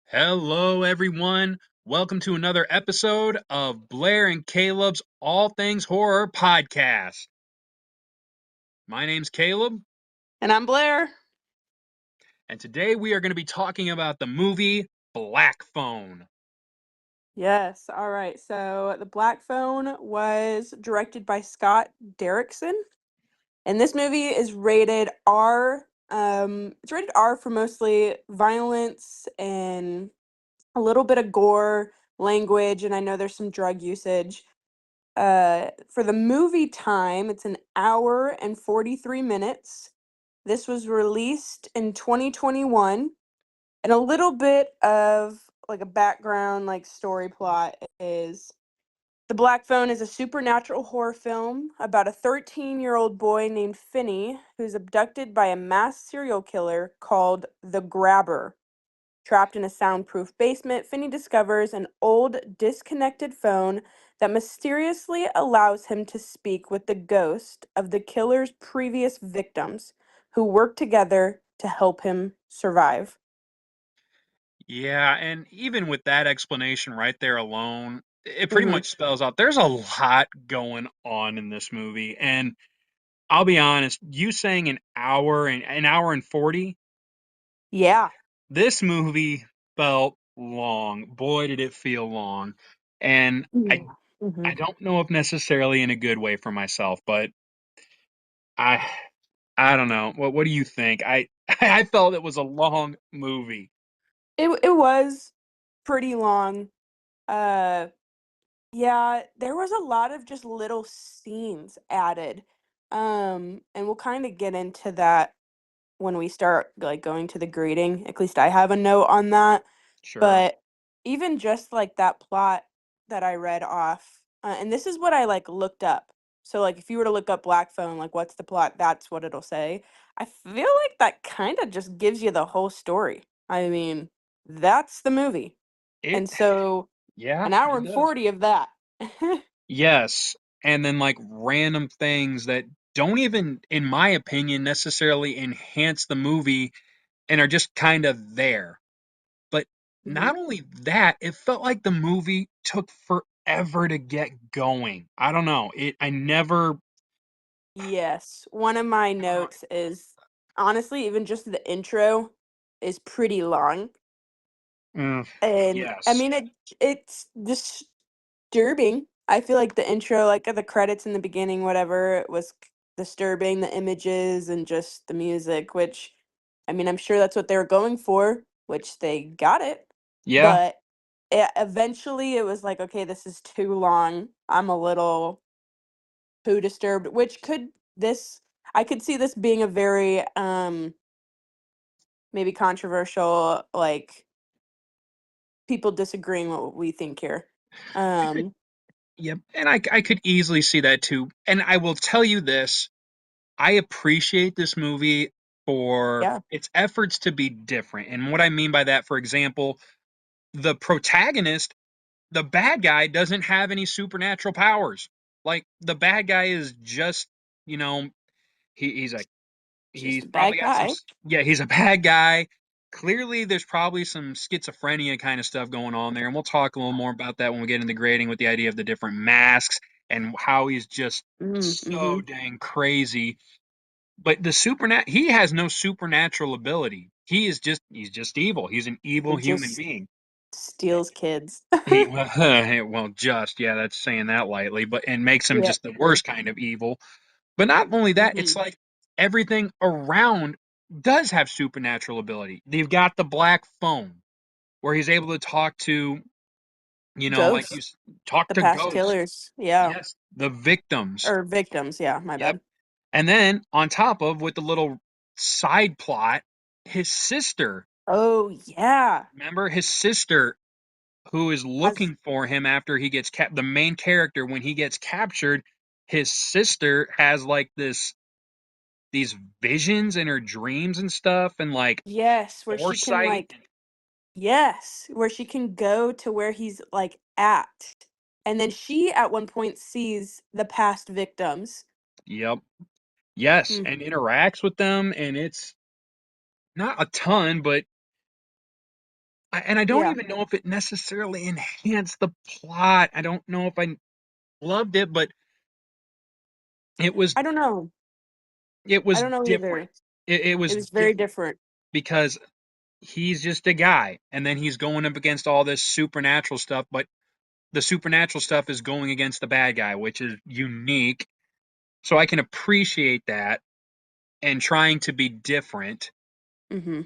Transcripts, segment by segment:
Hello, everyone. Welcome to another episode of Blair and Caleb's All Things Horror podcast. My name's Caleb, And I'm Blair. and today we are going to be talking about the movie Black Phone. Yes, all right. So The Black Phone was directed by Scott Derrickson. And this movie is rated R. It's rated R for mostly violence and a little bit of gore, language, and I know there's some drug usage. For the movie time, it's an hour and 43 minutes. This was released in 2021. And a little bit of like a background, like story plot is The Black Phone is a supernatural horror film about a 13-year-old boy named Finney who's abducted by a mass serial killer called the Grabber. Trapped in a soundproof basement, Finney discovers an old, disconnected phone that mysteriously allows him to speak with the ghost of the killer's previous victims who work together to help him survive. Yeah, and even with that explanation right there alone, it pretty Mm-hmm. much spells out there's a lot going on in this movie. And I'll be honest, you saying an hour and 40, Yeah. this movie felt long. Boy, did it feel long. And I Yeah. Hmm. I don't know if necessarily in a good way for myself, but I I don't know. What do you think? I felt it was a long movie. It was pretty long. Uh yeah, there was a lot of just little scenes added. And we'll kind of get into that when we start like going to the grading. At least I have a note on that. Sure. But even just like that plot that I read off, and this is what I like looked up. So like if you were to look up Black Phone, like what's the plot, that's what it'll say. I feel like that kind of just gives you the whole story. I mean, that's the movie. It And so yeah, an hour it and does. 40 of that. Yes, and then like random things that don't even, in my opinion, necessarily enhance the movie and are just kind of there. But Mhm. not only that, it felt like the movie took forever to get going. I don't know. I never Yes, one of my uh, notes is honestly, even just the intro is pretty long. mm, And I yes. mean it's disturbing. I feel like the intro, like the credits in the beginning, whatever, it was disturbing, the images and just the music, which I mean, I'm sure that's what they were going for, which they got it. Yeah. But eventually it was like, okay, this is too long. I'm a little too disturbed, which could this I could see this being a very maybe controversial, like people disagreeing what we think here. I could Um Yep. And I could easily see that too. And I will tell you this, I appreciate this movie for yeah. its efforts to be different. And what I mean by that, for example, the protagonist, the bad guy, doesn't have any supernatural powers. Like the bad guy is just, you know, he's a Just he's a probably bad got some guy. yeah, he's a bad guy. Clearly there's probably some schizophrenia kind of stuff going on there, and we'll talk a little more about that when we get into grading with the idea of the different masks and how he's just so Mm-hmm. dang crazy. But he has no supernatural ability. He's just evil. He's an evil He human just being. steals kids. He well, just yeah, that's saying that lightly, but and makes him Yeah. just the worst kind of evil. But not only that, Mm-hmm. it's like everything around does have supernatural ability. They've got the black phone where he's able to talk to, like Ghosts. talk The to past ghosts. killers. Yeah. Yes, the victims. Or victims, yeah, my Yep. bad. And then on top of with the little side plot, his sister. Oh yeah. Remember his sister who is Has looking for him after he gets the main character when he gets captured, his sister has like these visions in her dreams and stuff and like yes, where she can foresight. like yes, where she can go to where he's like at. And then she at one point sees the past victims. Yep. Yes, Mm. and interacts with them, and it's not a ton, but And I don't Yeah. even know if it necessarily enhanced the plot. I don't know if I loved it, but it was I don't know. it I was don't know different. either. It It was was very different different. because he's just a guy, and then he's going up against all this supernatural stuff, but the supernatural stuff is going against the bad guy, which is unique. So I can appreciate that and trying to be different. Hmm.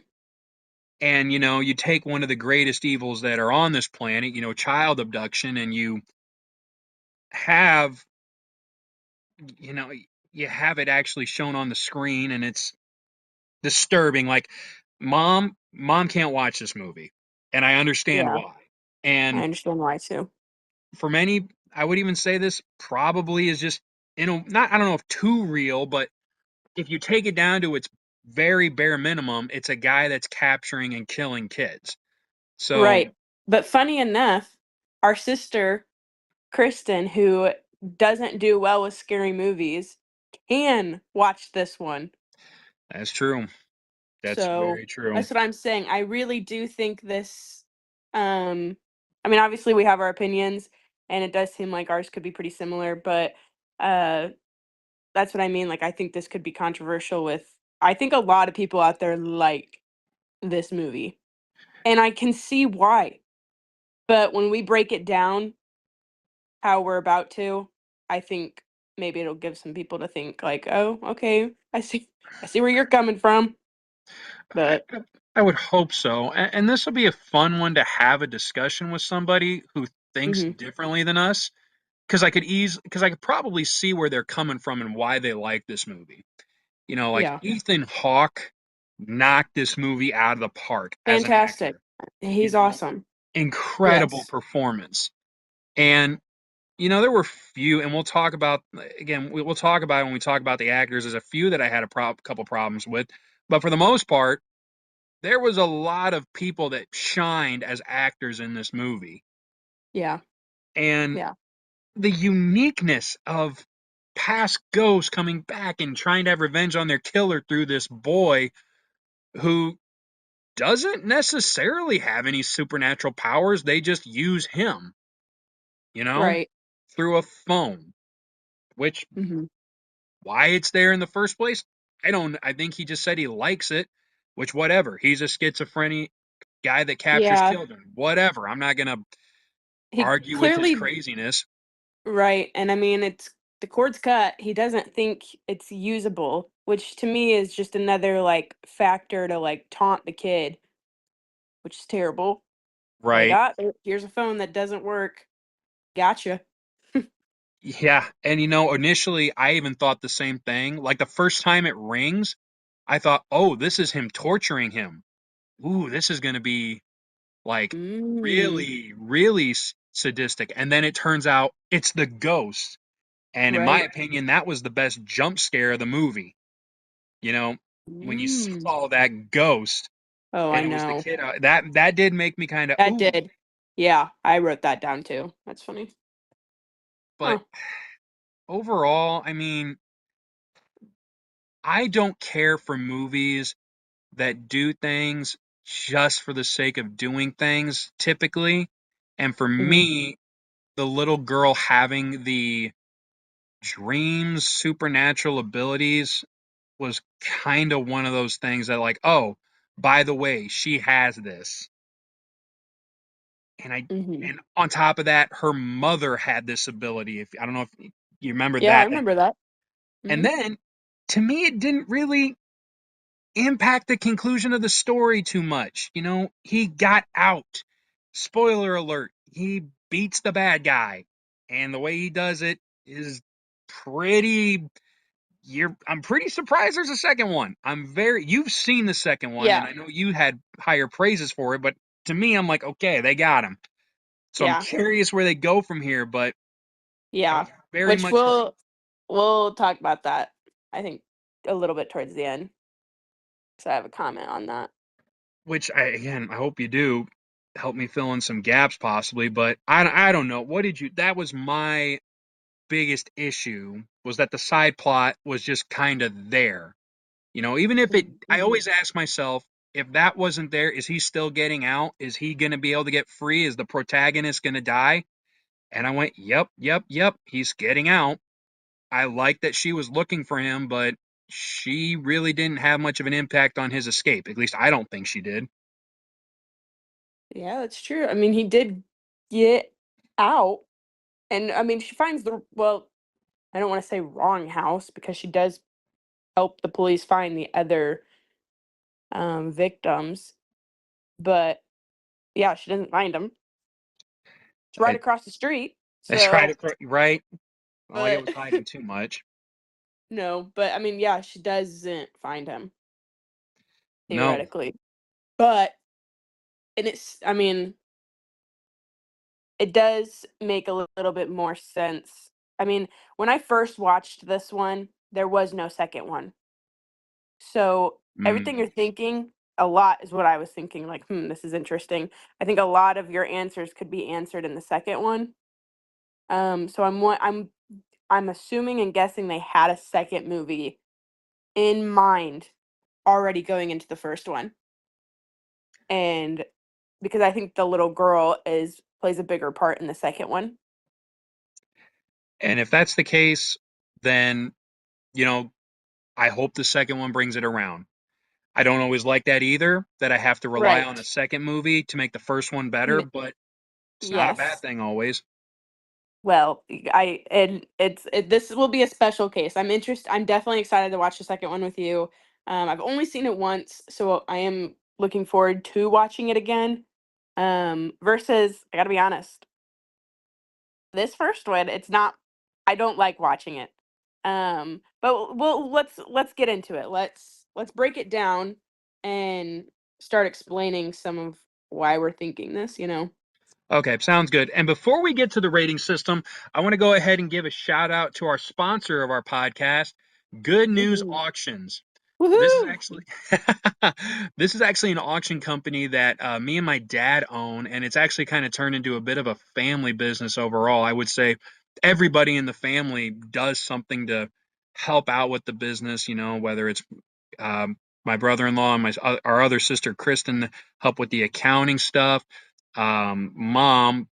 And you take one of the greatest evils that are on this planet, child abduction, and have you know you have it actually shown on the screen, and it's disturbing. Like, mom can't watch this movie, and I understand Yeah. why. I And understand why too. for many, I would even say this probably is just, not, I don't know if too real, but if you take it down to its very bare minimum, it's a guy that's capturing and killing kids. So Right. But funny enough, our sister, Kristen, who doesn't do well with scary movies, can watch this one. that's true. That's So very true. that's what I'm saying. I really do think this, um, I mean, obviously we have our opinions and it does seem like ours could be pretty similar, but uh, that's what I mean. Like, I think this could be controversial I think a lot of people out there like this movie. And I can see why. But when we break it down how we're about to, I think maybe it'll give some people to think like, "Oh, okay, I see where you're coming from." I, But I would hope so. And this will be a fun one to have a discussion with somebody who thinks mhm, differently than us, because I could probably see where they're coming from and why they like this movie. Like yeah, Ethan Hawke knocked this movie out of the park as an fantastic. actor. You He's know, awesome. incredible Yes. performance. And there were few, and we'll talk about, again, we'll talk about it when we talk about the actors. There's a few that I had a couple problems with, but for the most part, there was a lot of people that shined as actors in this movie. Yeah. And Yeah. the uniqueness of past ghosts coming back and trying to have revenge on their killer through this boy who doesn't necessarily have any supernatural powers. They just use him, you know, Right. through a phone, which, Mhm. why it's there in the first place, I think he just said he likes it, which, whatever. He's a schizophrenic guy that captures Yeah. children. Whatever. I'm not going to He argue with his clearly craziness. right. And I mean, it's the cord's cut. He doesn't think it's usable, which to me is just another like factor to like taunt the kid, which is terrible. Like, Right. ah, here's a phone that doesn't work. Gotcha. Yeah. And initially I even thought the same thing. Like, the first time it rings, I thought, oh, this is him torturing him. Ooh, this is going to be like Mm, really, really sadistic. And then it turns out it's the ghost. And in my right. opinion, that was the best jump scare of the movie. You know, when you Mm. saw that ghost Oh, I and it was the know. kid, that did make me kind of That ooh. did. Yeah, I wrote that down too. That's funny. But Huh. overall, I mean, I don't care for movies that do things just for the sake of doing things typically. And for Mhm. me, the little girl having the dreams, supernatural abilities was kind of one of those things that, like, oh, by the way, she has this. And Mhm. on top of that, her mother had this ability. If I don't know if you remember Yeah, I that. remember that. And Mhm. then, to me, it didn't really impact the conclusion of the story too much. He got out. Spoiler alert, he beats the bad guy. And the way he does it is pretty I'm pretty surprised there's a second one. You've seen the second one, and Yeah. I know you had higher praises for it, but to me, I'm like, okay, they got him. So I'm Yeah. curious where they go from here, but I Yeah. was very Which much, we'll talk about that. I think a little bit towards the end. So I have a comment on that. which I hope you do help me fill in some gaps possibly, but I don't know. That was my biggest issue, was that the side plot was just kind of there. Even if I Mhm. always ask myself, if that wasn't there, is he still getting out? Is he going to be able to get free? Is the protagonist going to die? And I went, yep, yep, yep, he's getting out. I like that she was looking for him, but she really didn't have much of an impact on his escape. At least I don't think she did. Yeah, that's true. I mean, he did get out, and I mean, she finds the well, I don't want to say wrong house because she does help the police find the other victims, but yeah, she doesn't find them. It's right It, across the street. that's right, So, right. Like it but was hiding too much. no, but I mean, yeah, she doesn't find him No. theoretically. But and I mean, it does make a little bit more sense. I mean, when I first watched this one, there was no second one. So everything Mm. you're thinking, a lot is what I was thinking, like, this is interesting. I think a lot of your answers could be answered in the second one. So I'm assuming and guessing they had a second movie in mind already going into the first one. And because I think the little girl is plays a bigger part in the second one. And if that's the case, then, you know, I hope the second one brings it around. I don't always like that either, that I have to rely on a Right. second movie to make the first one better, M- but it's not a bad yes. thing always. Well, I and this will be a special case. I'm definitely excited to watch the second one with you. I've only seen it once, so I am looking forward to watching it again. Versus, I gotta be honest, this first one, it's not. I don't like watching it. But let's get into it. Let's break it down and start explaining some of why we're thinking this. Okay, sounds good. And before we get to the rating system, I want to go ahead and give a shout out to our sponsor of our podcast, Good News Woohoo! Auctions. This is Woohoo! actually this is actually an auction company that me and my dad own, and it's actually kind of turned into a bit of a family business overall. I would say everybody in the family does something to help out with the business, whether it's um, my brother-in-law and our other sister Kristen help with the accounting stuff. Mom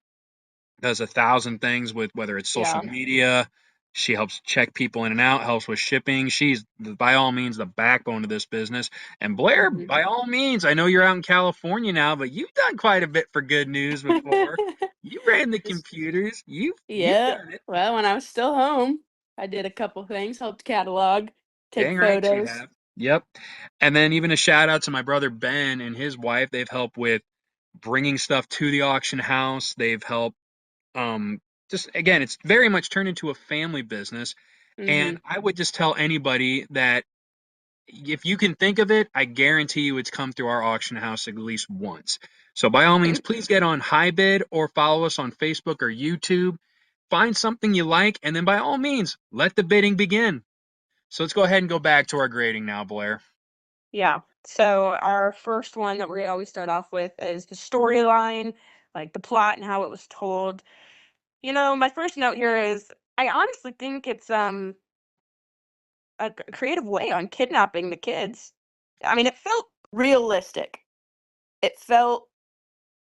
does 1,000 things with whether it's social Yeah. media. She helps check people in and out, helps with shipping. She's by all means the backbone of this business. And Blair, Mhm. by all means, I know you're out in California now, but you've done quite a bit for Good News before. You ran the Just computers. You've yeah. done it. Well, when I was still home, I did a couple things, helped catalog, take Dang right you photos. have. Yep. And then even a shout out to my brother Ben and his wife. They've helped with bringing stuff to the auction house. They've helped um, just again, it's very much turned into a family business. And Mhm. I would just tell anybody that if you can think of it, I guarantee you it's come through our auction house at least once. So by all means, please get on HiBid or follow us on Facebook or YouTube. Find something you like, and then by all means, let the bidding begin. So let's go ahead and go back to our grading now, Blair. Yeah. So our first one that we always start off with is the storyline, like the plot and how it was told. My first note here is I honestly think it's a creative way on kidnapping the kids. I mean, it felt realistic. It felt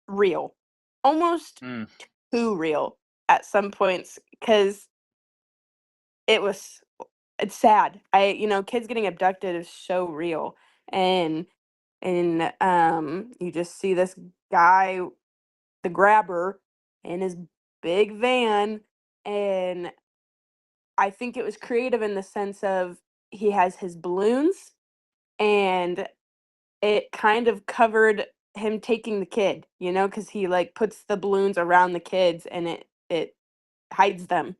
real. Almost Mm, too real at some points because it was it's sad. Kids getting abducted is so real. And you just see this guy, the grabber, in his big van, and I think it was creative in the sense of he has his balloons, and it kind of covered him taking the kid, because he, like, puts the balloons around the kids and it hides them,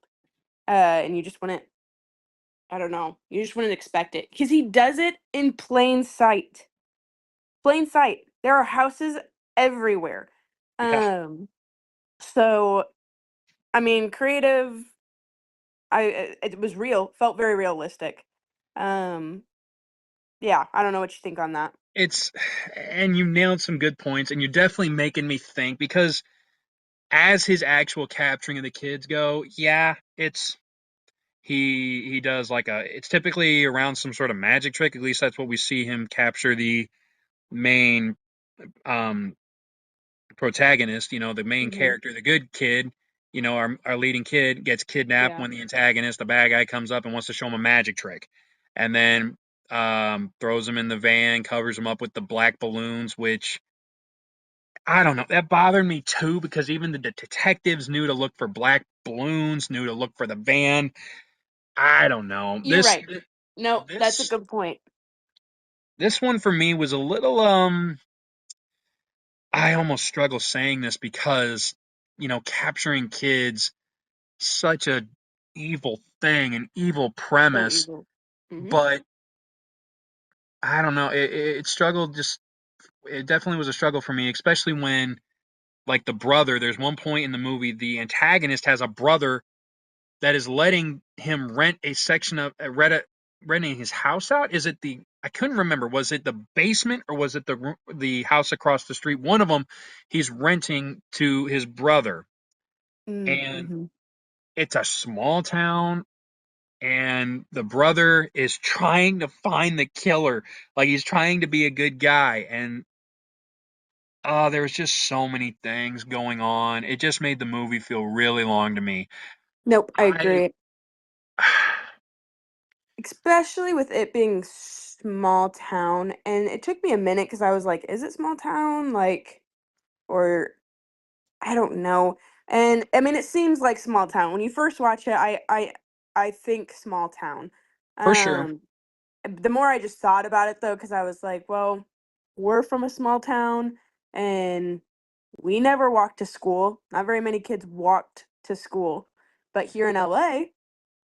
and you just wouldn't I don't know, you just wouldn't expect it because he does it in plain sight. Plain sight. There are houses everywhere. yeah. Um, so, I mean, creative, it was real, felt very realistic. Um, yeah, I don't know what you think on that. It's, and you nailed some good points, and you're definitely making me think because as his actual capturing of the kids go, yeah, he does like it's typically around some sort of magic trick. At least that's what we see him capture main um protagonist, the main Mhm. character, the good kid, our leading kid gets kidnapped Yeah. when the antagonist, the bad guy, comes up and wants to show him a magic trick. And then throws him in the van, covers him up with the black balloons, which I don't know. That bothered me too because even the detectives knew to look for black balloons, knew to look for the van. I don't know. You're right. No, that's a This good point. this one for me was a little I almost struggle saying this because capturing kids, such a evil thing, an evil So premise, evil. Mhm. but I don't know. It struggled. Just it definitely was a struggle for me, especially when like the brother. There's one point in the movie the antagonist has a brother that is letting him rent a section of renting his house out. Is it the I couldn't remember. Was it the basement or was it the house across the street? One of them, he's renting to his brother, and Mhm. it's a small town. And the brother is trying to find the killer, like he's trying to be a good guy, and there was just so many things going on. It just made the movie feel really long to me. Nope, I I agree. Especially with it being small town, and it took me a minute because I was like, "Is it small town?" Like, or I don't know. And I mean, it seems like small town. When you first watch it, I think small town. for sure, Um, the more I just thought about it though, because I was like, well, we're from a small town and we never walked to school. Not very many kids walked to school. But here in LA,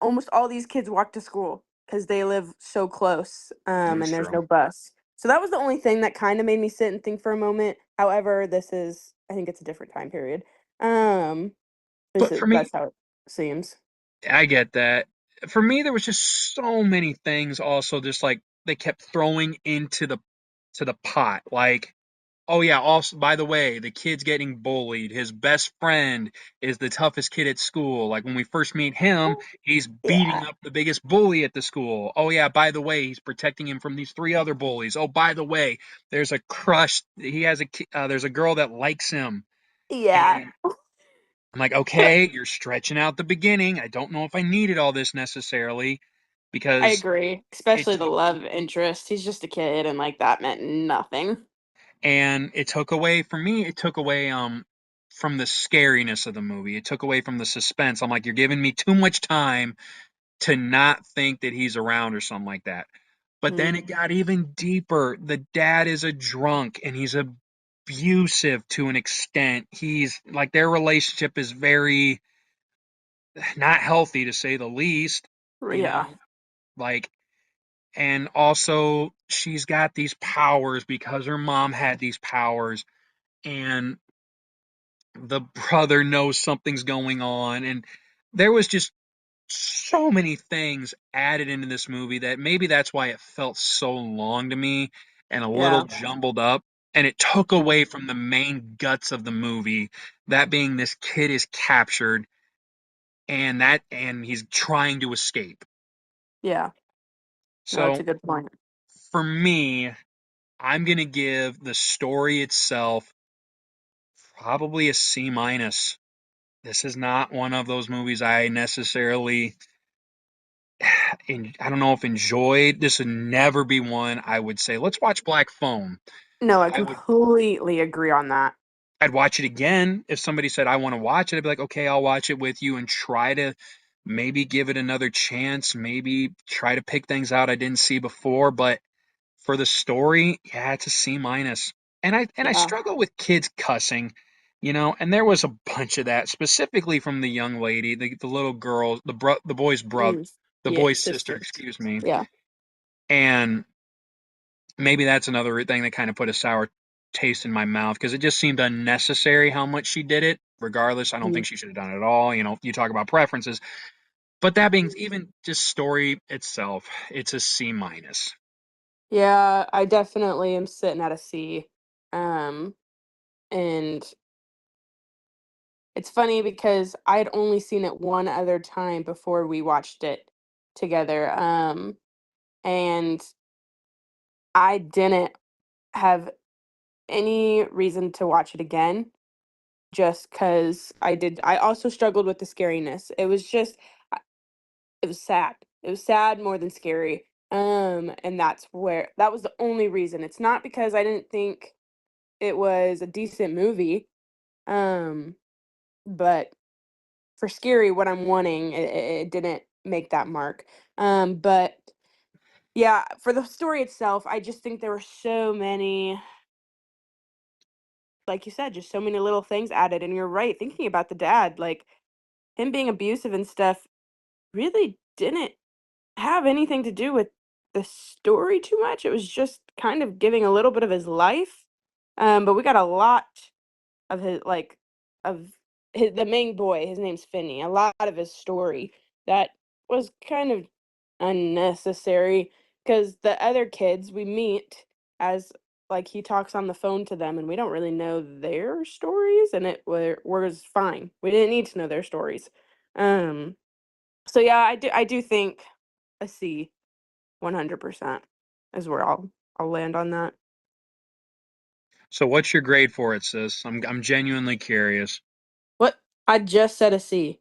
almost all these kids walk to school because they live so close, that's and there's true. no bus. So that was the only thing that kind of made me sit and think for a moment. However, I think it's a different time period. Um, But for me, that's how it seems. I get that. For me, there was just so many things also just like they kept throwing into the pot. Like, oh yeah, also by the way, the kid's getting bullied. His best friend is the toughest kid at school. Like when we first meet him, he's beating Yeah. up the biggest bully at the school. Oh yeah, by the way, he's protecting him from these three other bullies. Oh, by the way, there's a crush. There's a girl that likes him. Yeah. And I'm like, okay, you're stretching out the beginning. I don't know if I needed all this necessarily I because agree, it especially the took love interest. He's just a kid, and like that meant nothing. and it took away from me. It took away from the scariness of the movie. It took away from the suspense. I'm like, you're giving me too much time to not think that he's around or something like that. But then Mm, it got even deeper. The dad is a drunk and he's abusive to an extent. He's like their relationship is very not healthy to say the least, you yeah, know, like and also she's got these powers because her mom had these powers and the brother knows something's going on and there was just so many things added into this movie that maybe that's why it felt so long to me and a little yeah, jumbled up and it took away from the main guts of the movie, that being this kid is captured and he's trying to escape. yeah. No, that's So a good point. for me, I'm going to give the story itself probably a C minus. This is not one of those movies I necessarily I don't know if enjoyed. This would never be one I would say, let's watch Black Phone. No, I I would completely agree on that. I'd watch it again. If somebody said I want to watch it, I'd be like, okay, I'll watch it with you and try to maybe give it another chance, maybe try to pick things out I didn't see before. But for the story, yeah, it's a C minus. And I Yeah. struggle with kids cussing, and there was a bunch of that, specifically from the young lady, the little girl, the boy's brother, Mm, the yeah, boy's sister, sister. excuse me. Yeah. And maybe that's another thing that kind of put a sour taste in my mouth because it just seemed unnecessary how much she did it. Regardless, I don't Mm. think she should have done it at all. You talk about preferences, but that being even just story itself, it's a C minus. Yeah, I definitely am sitting at a C. Um, and it's funny because I'd only seen it one other time before we watched it together. And I didn't. have any reason to watch it again just because I also struggled with the scariness. It was just, it was sad. It was sad more than scary. And that was the only reason. It's not because I didn't think it was a decent movie. Um, but for scary, what I'm wanting, it didn't make that mark. But yeah, for the story itself, I just think there were so many, like you said, just so many little things added. And you're right, thinking about the dad, like him being abusive and stuff, really didn't have anything to do with the story too much. It was just kind of giving a little bit of his life. But we got a lot of of the main boy, his name's Finney, a lot of his story that was kind of unnecessary because the other kids we meet as like he talks on the phone to them and we don't really know their stories and was fine. We didn't need to know their stories. Um so yeah, I do think a C 100% is where I'll land on that. So what's your grade for it, sis? I'm genuinely curious. What? I just said a C.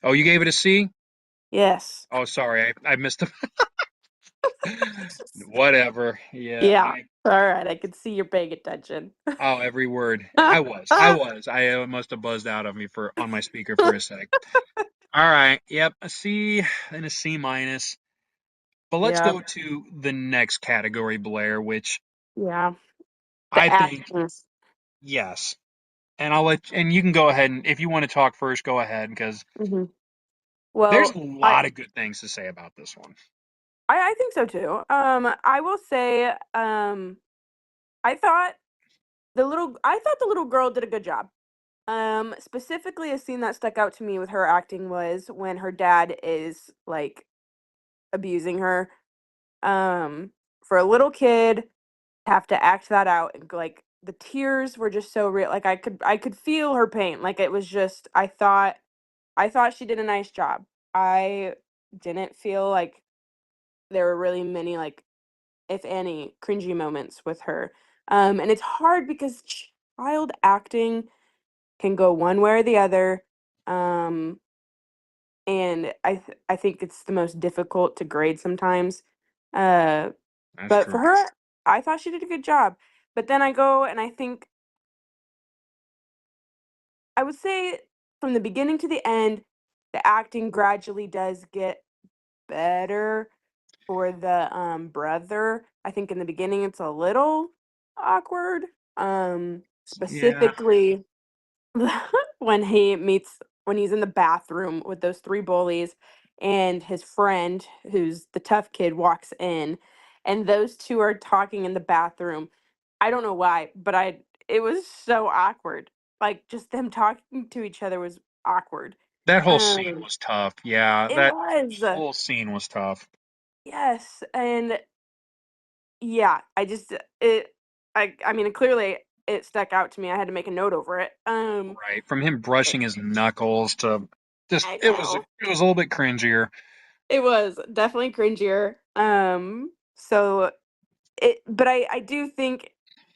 Oh, you gave it a C? Yes. Oh, sorry, I missed it. Whatever. Yeah, Yeah. All right. I can see you're paying attention. oh, every word. I must have buzzed out of me for on my speaker for a sec. All right. Yep, a C and a C minus. But let's Yeah. go to the next category, Blair, which Yeah. I The think acting. yes. And you can go ahead and if you want to talk first, go ahead because Hmm. there's a Well, lot of good things to say about this one. I think so too. I will say, I thought I thought the little girl did a good job. Specifically, a scene that stuck out to me with her acting was when her dad is like abusing her. Um, for a little kid, have to act that out and like the tears were just so real. Like I could feel her pain. Like it was just I thought she did a nice job. I didn't feel like there were really many like if any cringy moments with her. And it's hard because child acting can go one way or the other. Um and I think it's the most difficult to grade sometimes. Uh That's but for true. her, I thought she did a good job. But then I go and I think I would say from the beginning to the end, the acting gradually does get better for the brother. I think in the beginning it's a little awkward. Yeah, Specifically when when he's in the bathroom with those three bullies and his friend who's the tough kid walks in and those two are talking in the bathroom. I don't know why, but I it was so awkward. Like just them talking to each other was awkward. that whole scene Um was tough. Yeah, it that was whole scene was tough. yes, and yeah, I mean clearly it stuck out to me. I had to make a note over it. Right. From him brushing his knuckles to just I know. it was a little bit cringier. It was definitely cringier. So but I do think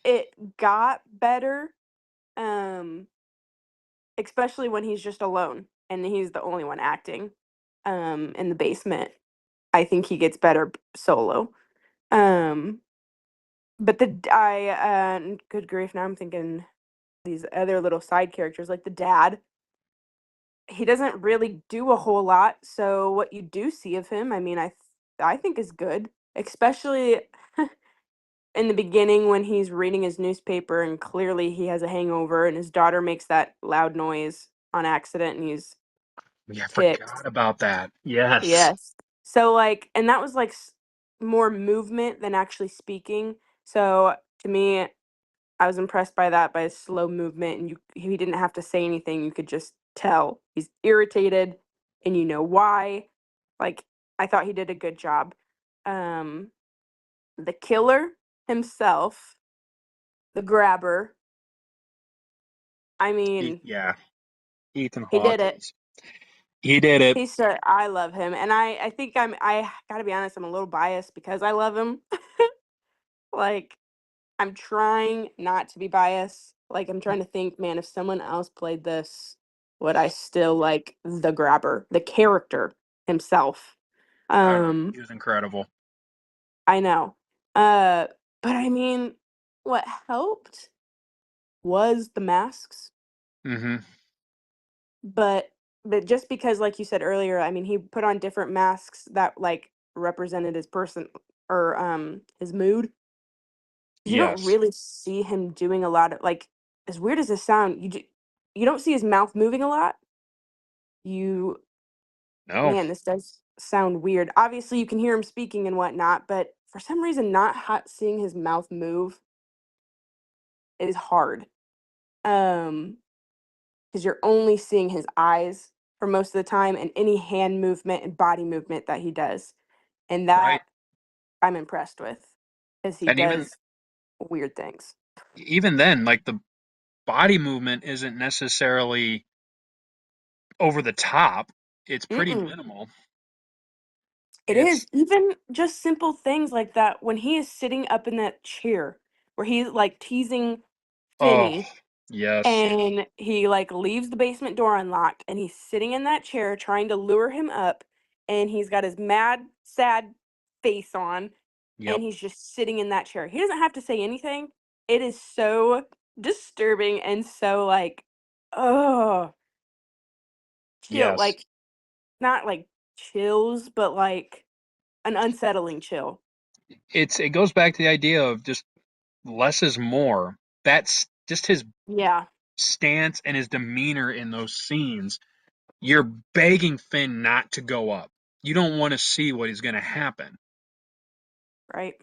it got better. Um, especially when he's just alone and he's the only one acting. In the basement. I think he gets better solo. Um, but good grief, now I'm thinking these other little side characters like the dad. He doesn't really do a whole lot, so what you do see of him, I mean, I think is good, especially in the beginning when he's reading his newspaper and clearly he has a hangover and his daughter makes that loud noise on accident and he's Yeah, I ticked. forgot about that. Yes. Yes. So like, and that was like more movement than actually speaking. So to me, I was impressed by that, by his slow movement, and he didn't have to say anything. You could just tell he's irritated, and you know why. Like I thought he did a good job. Um, the killer himself, the grabber. I mean, Yeah, Ethan he did Hawke it. is. He did it. He said, "I love him," and I think I gotta be honest. I'm a little biased because I love him. Like I'm trying not to be biased. Like, I'm trying to think, man, if someone else played this, would I still like the grabber, the character himself? Oh, Um, he was incredible. I know. Uh, but I mean, what helped was the masks. Hmm. But just because, like you said earlier, I mean, he put on different masks that like represented his person or his mood. You don't Yes. really see him doing a lot of like, as weird as this sound, you don't see his mouth moving a lot. You No. Man, this does sound weird. Obviously, you can hear him speaking and whatnot, but for some reason, not seeing his mouth move is hard. Um, because you're only seeing his eyes for most of the time and any hand movement and body movement that he does. And Right. that I'm impressed with because he And even does weird things. even then, like the body movement isn't necessarily over the top. It's pretty Mm-mm. minimal. It It's is even just simple things like that when he is sitting up in that chair where he's like teasing oh, Finney yes. and he like leaves the basement door unlocked and he's sitting in that chair trying to lure him up and he's got his mad sad face on Yep. and he's just sitting in that chair. He doesn't have to say anything. It is so disturbing and so like, oh, chill, Yes. like not like chills, but like an unsettling chill. It goes back to the idea of just less is more. That's just his Yeah, stance and his demeanor in those scenes. You're begging Finn not to go up. You don't want to see what is going to happen. right.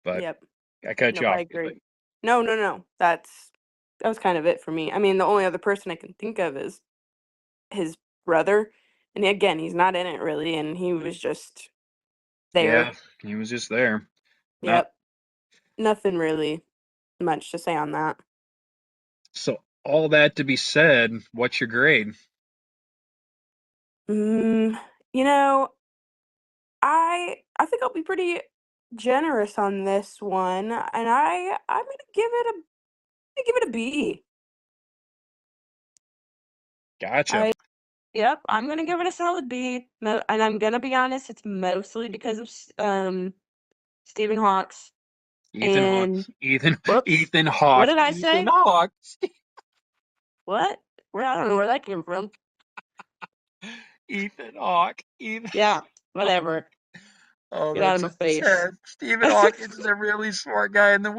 But Yep. I cut you Nope, I off. agree. No, no, no. That was kind of it for me. I mean, the only other person I can think of is his brother. And again, he's not in it really, and he was just Yeah, there. he was just there. Not Yep. Nothing really much to say on that. so. All that to be said, what's your grade? Mm, you know, I think I'll be pretty generous on this one, and I'm gonna give it a B. Gotcha. I Yep, I'm gonna give it a solid B. And I'm gonna be honest, it's mostly because of Stephen Hawks Ethan Hawke. and Ethan. whoops, Ethan what Hawke. did I Ethan say? Hawke. What? Where I don't know where that came from. Ethan Hawke. Ethan. Yeah, whatever. Oh, Get out of that's my so face. sad. Stephen Hawkins is a really smart guy in the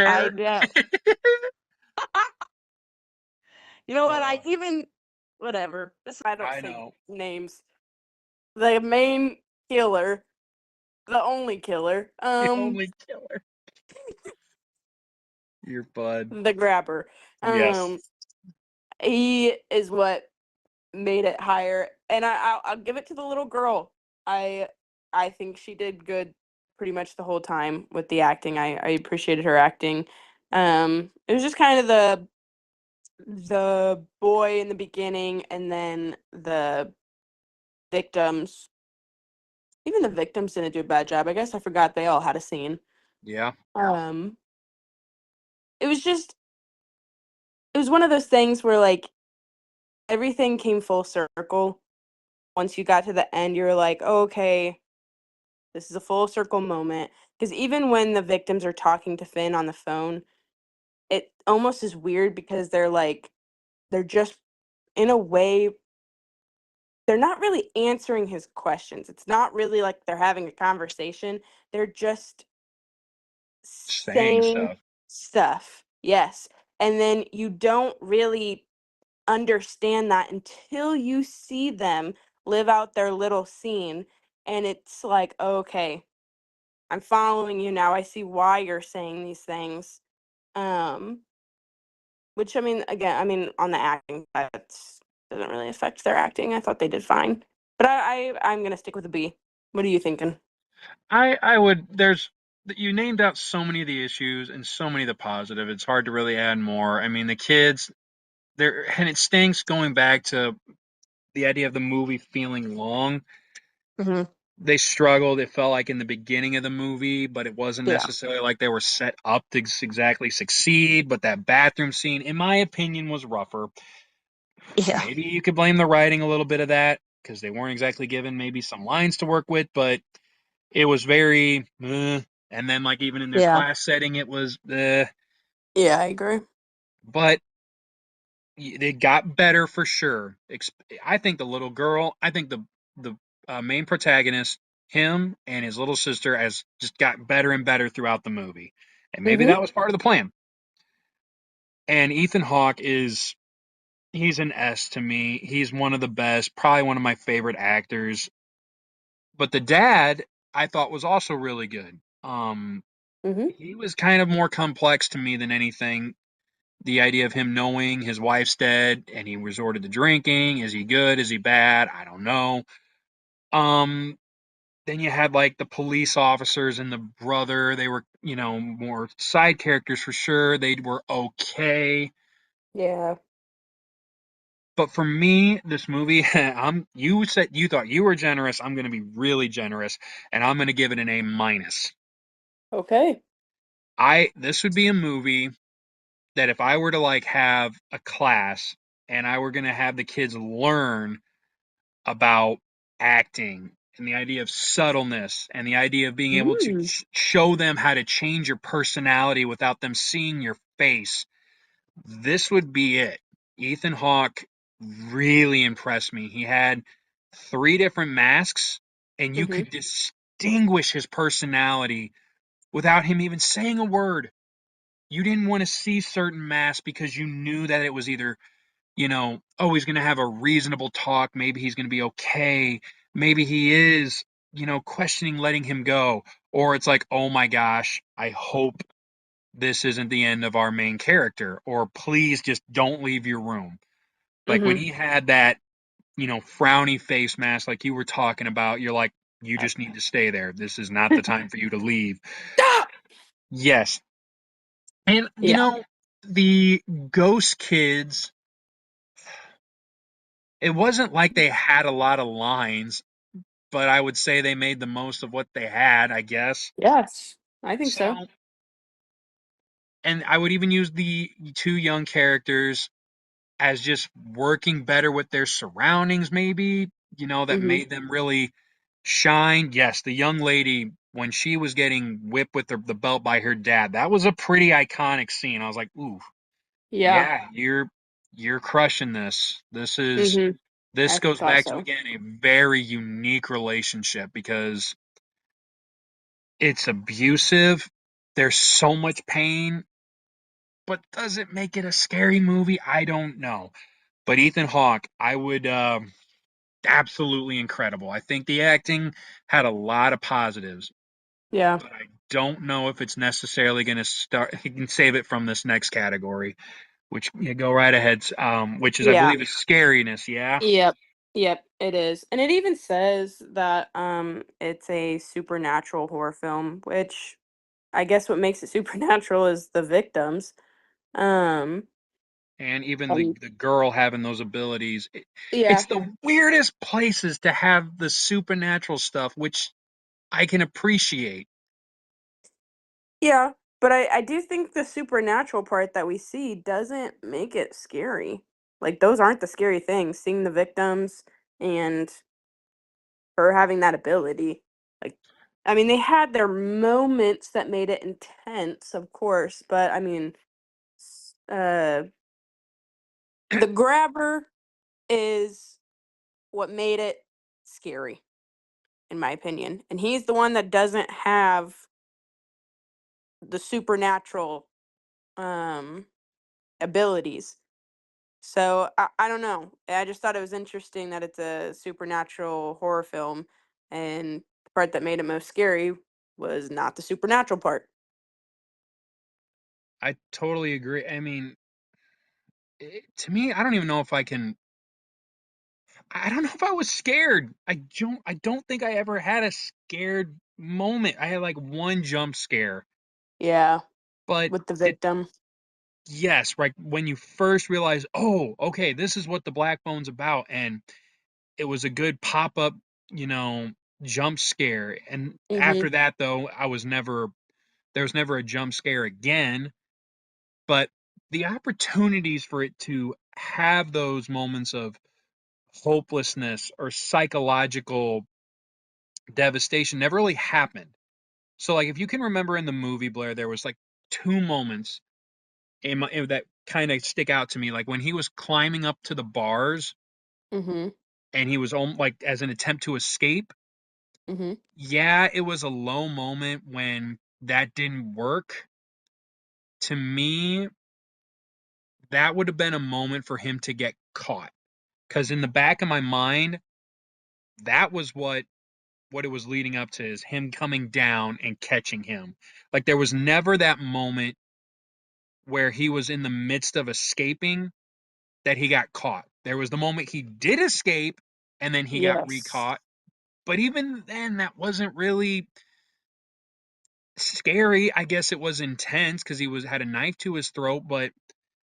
I wheelchair. know. You know what? Oh, Whatever. I don't I say know. names. The main killer, the only killer, The only killer. Your bud. the grabber. Yes. Um, he is what made it higher, and I'll give it to the little girl. I I think she did good pretty much the whole time with the acting. I appreciated her acting. It was just kind of the boy in the beginning, and then the victims. Even the victims didn't do a bad job. I guess I forgot they all had a scene. Yeah. Um, it was just it was one of those things where like everything came full circle. Once you got to the end, you're like, oh, okay, this is a full circle moment. Because even when the victims are talking to Finn on the phone, it almost is weird because they're just in a way they're not really answering his questions. It's not really like they're having a conversation. They're just Saying saying stuff. stuff. Yes. And then you don't really understand that until you see them live out their little scene. And it's like, okay, I'm following you now. I see why you're saying these things. Um, which I mean, again, I mean, on the acting, that doesn't really affect their acting. I thought they did fine, but I'm gonna stick with a B. What are you thinking? I would. There's you named out so many of the issues and so many of the positive. It's hard to really add more. I mean, the kids, there, and it stinks going back to the idea of the movie feeling long. Hmm. they struggled. It felt like in the beginning of the movie, but it wasn't Yeah. necessarily like they were set up to exactly succeed. But that bathroom scene, in my opinion, was rougher. Yeah. Maybe you could blame the writing a little bit of that because they weren't exactly given maybe some lines to work with, but it was very, and then like even in their Yeah. class setting, it was, Yeah, I agree. but they got better for sure. I think the little girl, I think the main protagonist, him and his little sister, has just got better and better throughout the movie, and maybe Mhm. that was part of the plan. And Ethan Hawke is he's an S to me. He's one of the best, probably one of my favorite actors. But the dad, I thought was also really good. Mhm. He was kind of more complex to me than anything. The idea of him knowing his wife's dead and he resorted to drinking. Is he good? Is he bad? I don't know. Um, then you had like the police officers and the brother. They were, more side characters for sure. They were okay. Yeah. But for me, this movie, you said you thought you were generous. I'm going to be really generous, and I'm going to give it an A minus. Okay. This would be a movie that if I were to like have a class and I were going to have the kids learn about acting and the idea of subtleness and the idea of being able to Mm. show them how to change your personality without them seeing your face, this would be it. Ethan Hawke really impressed me. He had three different masks, and you Mhm. could distinguish his personality without him even saying a word. You didn't want to see certain masks because you knew that it was either, oh, he's going to have a reasonable talk. Maybe he's going to be okay. Maybe he is, questioning letting him go. Or it's like, oh my gosh, I hope this isn't the end of our main character. Or please just don't leave your room. Like when Mhm. he had that, frowny face mask, like you were talking about, you're like, you Uh, just need to stay there. This is not the time for you to leave. Stop. Yes. And, Yeah. the ghost kids, it wasn't like they had a lot of lines, but I would say they made the most of what they had, I guess. Yes. I think so. So, and I would even use the two young characters as just working better with their surroundings, maybe, that Mhm. made them really shine. Yes, the young lady, when she was getting whipped with the belt by her dad, that was a pretty iconic scene. I was like, ooh, Yeah. yeah, you're crushing this. Mhm. This I goes thought back to so. again a very unique relationship because it's abusive. There's so much pain, but does it make it a scary movie? I don't know. But Ethan Hawke, I would absolutely incredible. I think the acting had a lot of positives, Yeah. but I don't know if it's necessarily going to start. He can save it from this next category, which go right ahead. Which is, I Yeah. believe, is scariness. Yeah. Yep. Yep, it is. And it even says that it's a supernatural horror film, which I guess what makes it supernatural is the victims. Um And even the and the girl having those abilities. It's yeah. the weirdest places to have the supernatural stuff, which I can appreciate. Yeah, but I do think the supernatural part that we see doesn't make it scary. Like those aren't the scary things, seeing the victims and her having that ability. Like I mean, they had their moments that made it intense, of course, but I mean, the grabber is what made it scary, in my opinion. And he's the one that doesn't have the supernatural um abilities. So I don't know. I just thought it was interesting that it's a supernatural horror film, and the part that made it most scary was not the supernatural part. I totally agree. I mean, to me, I don't even know if I can. I don't know if I was scared. I don't think I ever had a scared moment. I had like one jump scare, Yeah, but with the it victim. yes, right when you first realize, oh, okay, this is what the Black Phone's about, and it was a good pop up, you know, jump scare. And after Mhm. that, though, there was never a jump scare again. But the opportunities for it to have those moments of hopelessness or psychological devastation never really happened. So, like, if you can remember in the movie, Blair, there was like two moments that kind of stick out to me. Like when he was climbing up to the bars Mhm. and he was like as an attempt to escape. Mhm. Yeah, it was a low moment when that didn't work. To me, that would have been a moment for him to get caught. Because in the back of my mind, that was what it was leading up to is him coming down and catching him. Like there was never that moment where he was in the midst of escaping that he got caught. There was the moment he did escape and then he got Yes. recaught. But even then, that wasn't really scary. I guess it was intense because he was had a knife to his throat, but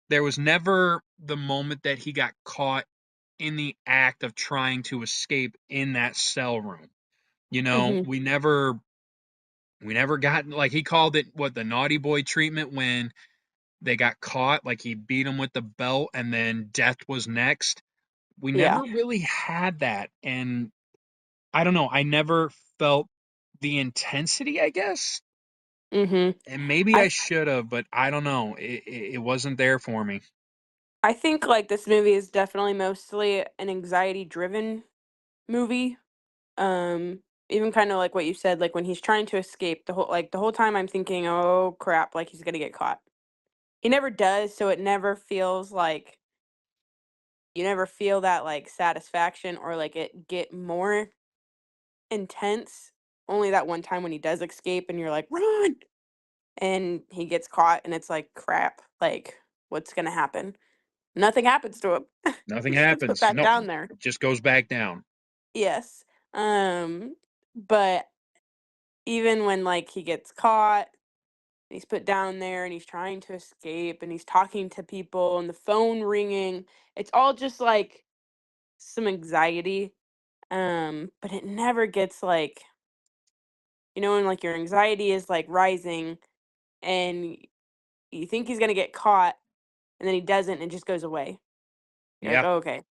there was never the moment that he got caught in the act of trying to escape in that cell room. You know, Mhm. we never got like he called it what the naughty boy treatment when they got caught, like he beat him with the belt and then death was next. We Yeah. never really had that. And I don't know, I never felt the intensity, I guess. Mhm. And maybe I I th- should have, but I don't know. It wasn't there for me. I think like this movie is definitely mostly an anxiety driven movie. Um Even kind of like what you said, like when he's trying to escape, the whole time I'm thinking, "Oh crap, like he's going to get caught." He never does, so it never feels like you never feel that like satisfaction or like it get more intense. Only that one time when he does escape and you're like, "Run!" and he gets caught and it's like, "Crap, like what's going to happen?" Nothing happens to him. Nothing He just gets put happens. back Nope. down there. It just goes back down. Yes. Um but even when like he gets caught, he's put down there and he's trying to escape and he's talking to people and the phone ringing, it's all just like some anxiety. But it never gets like, when like your anxiety is like rising and you think he's gonna get caught and then he doesn't and it just goes away. You're like, Yeah. oh, okay.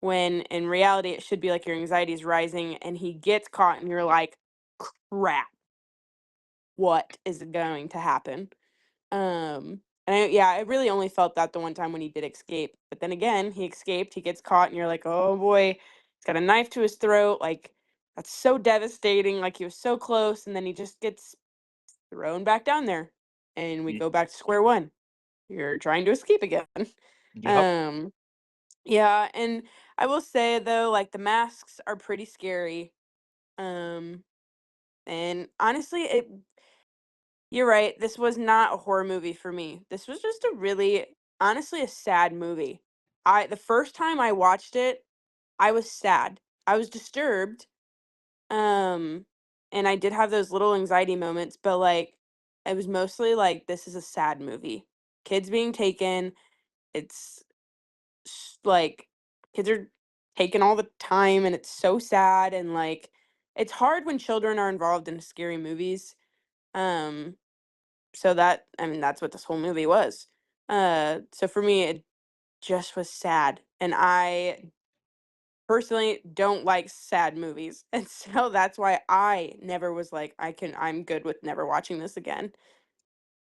When in reality it should be like your anxiety is rising and he gets caught and you're like, crap, what is going to happen? Yeah, I really only felt that the one time when he did escape. But then again, he escaped, he gets caught, and you're like, oh boy, he's got a knife to his throat. Like, that's so devastating. Like, he was so close, and then he just gets thrown back down there. And we Y- go back to square one. You're trying to escape again. Yep. um, yeah, and I will say though, like the masks are pretty scary. Um, and honestly, you're right. This was not a horror movie for me. This was just a really, honestly, a sad movie. The first time I watched it, I was sad. I was disturbed. Um, and I did have those little anxiety moments, but like, it was mostly like, this is a sad movie. Kids being taken. It's like, kids are taken all the time, and it's so sad. And like, it's hard when children are involved in scary movies. Um, so that I mean, that's what this whole movie was. So for me, it just was sad, and I personally don't like sad movies, and so that's why I never was like, I'm good with never watching this again.